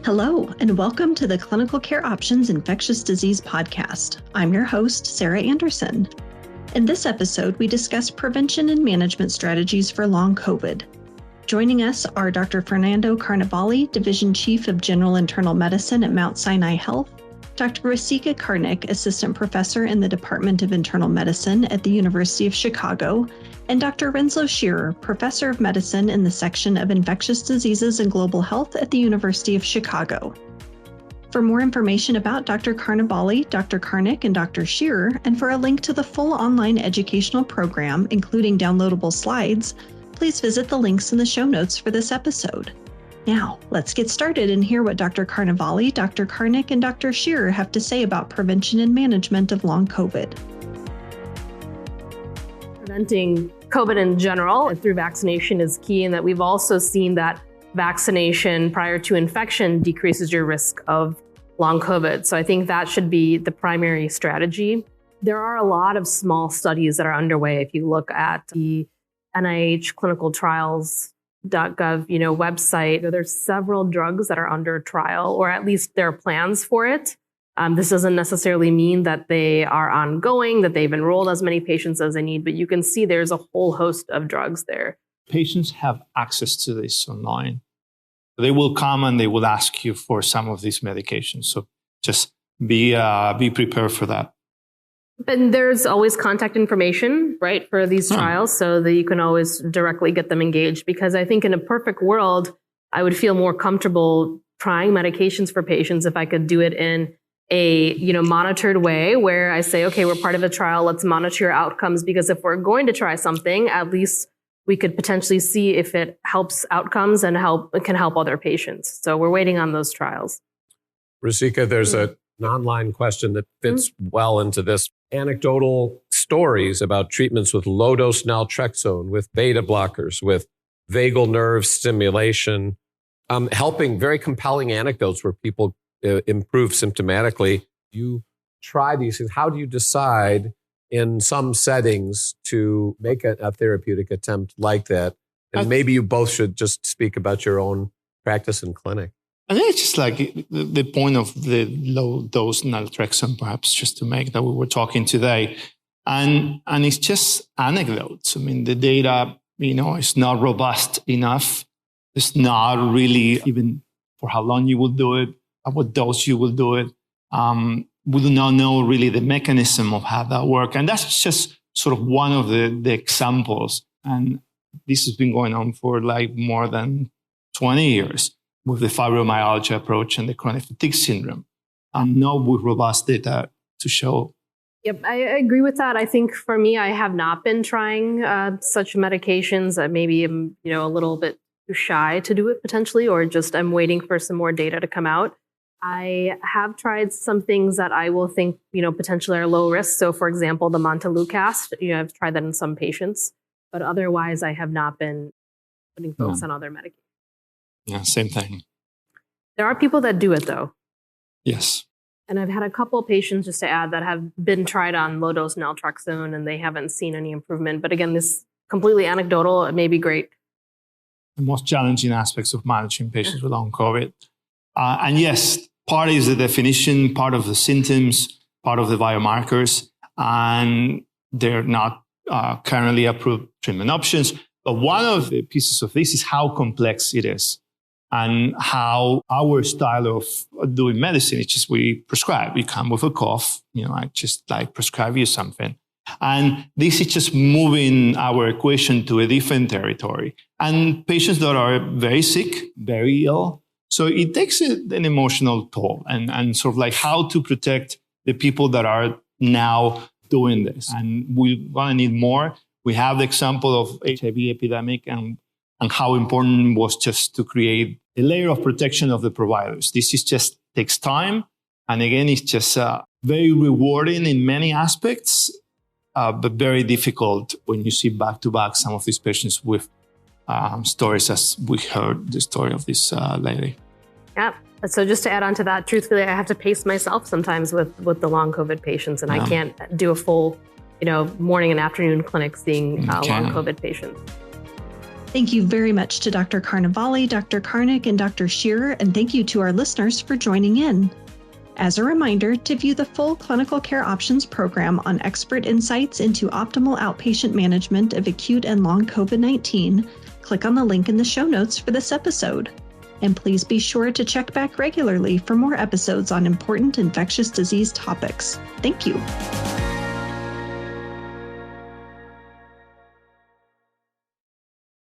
Hello, and welcome to the Clinical Care Options Infectious Disease Podcast. I'm your host, Sarah Anderson. In this episode, we discuss prevention and management strategies for long COVID. Joining us are Dr. Fernando Carnavali, Division Chief of General Internal Medicine at Mount Sinai Health, Dr. Rasika Karnik, Assistant Professor in the Department of Internal Medicine at the University of Chicago, and Dr. Renslow Sherer, Professor of Medicine in the Section of Infectious Diseases and Global Health at the University of Chicago. For more information about Dr. Carnavali, Dr. Karnik, and Dr. Sherer, and for a link to the full online educational program, including downloadable slides, please visit the links in the show notes for this episode. Now, let's get started and hear what Dr. Carnavali, Dr. Karnik, and Dr. Sherer have to say about prevention and management of long COVID. Preventing COVID in general through vaccination is key, and that we've also seen that vaccination prior to infection decreases your risk of long COVID. So I think that should be the primary strategy. There are a lot of small studies that are underway. If you look at the NIH clinical trials .gov, website, there's several drugs that are under trial, or at least there are plans for it. This doesn't necessarily mean that they are ongoing, that they've enrolled as many patients as they need, but you can see there's a whole host of drugs there. Patients have access to this online. They will come and they will ask you for some of these medications. So just be prepared for that. But there's always contact information, right, for these trials, so that you can always directly get them engaged. Because I think in a perfect world, I would feel more comfortable trying medications for patients if I could do it in a monitored way, where I say, okay, we're part of a trial, let's monitor your outcomes. Because if we're going to try something, at least we could potentially see if it helps outcomes and can help other patients. So we're waiting on those trials. Rasika, there's an online question that fits well into this. Anecdotal stories about treatments with low-dose naltrexone, with beta blockers, with vagal nerve stimulation, helping, very compelling anecdotes where people improve symptomatically. You try these things. How do you decide in some settings to make a therapeutic attempt like that? And maybe you both should just speak about your own practice in clinic. I think it's just like the point of the low-dose naltrexone, perhaps, just to make that we were talking today. And it's just anecdotes. I mean, the data, is not robust enough. It's not really even for how long you will do it, at what dose you will do it. We do not know really the mechanism of how that works. And that's just sort of one of the examples. And this has been going on for like more than 20 years. With the fibromyalgia approach and the chronic fatigue syndrome, and not with robust data to show. Yep, I agree with that. I think for me, I have not been trying such medications. Maybe I'm, a little bit too shy to do it potentially, or just I'm waiting for some more data to come out. I have tried some things that I will think, potentially are low risk. So for example, the montelukast, I've tried that in some patients, but otherwise I have not been putting folks on other medications. Yeah, same thing. There are people that do it, though. Yes. And I've had a couple of patients, just to add, that have been tried on low-dose naltrexone, and they haven't seen any improvement. But again, this completely anecdotal. It may be great. The most challenging aspects of managing patients with long COVID. And yes, part is the definition, part of the symptoms, part of the biomarkers, and they're not currently approved treatment options. But one of the pieces of this is how complex it is. And how our style of doing medicine is just we prescribe. You come with a cough, I just prescribe you something. And this is just moving our equation to a different territory. And patients that are very sick, very ill. So it takes an emotional toll and sort of like how to protect the people that are now doing this. And we're going to need more. We have the example of HIV epidemic and how important it was just to create a layer of protection of the providers. This is just takes time. And again, it's just very rewarding in many aspects, but very difficult when you see back-to-back some of these patients with stories as we heard the story of this lady. Yeah. So just to add on to that, truthfully, I have to pace myself sometimes with the long COVID patients, and I can't do a full, morning and afternoon clinic seeing long COVID patients. Thank you very much to Dr. Carnavali, Dr. Karnik, and Dr. Sherer, and thank you to our listeners for joining in. As a reminder, to view the full Clinical Care Options program on expert insights into optimal outpatient management of acute and long COVID-19, click on the link in the show notes for this episode. And please be sure to check back regularly for more episodes on important infectious disease topics. Thank you.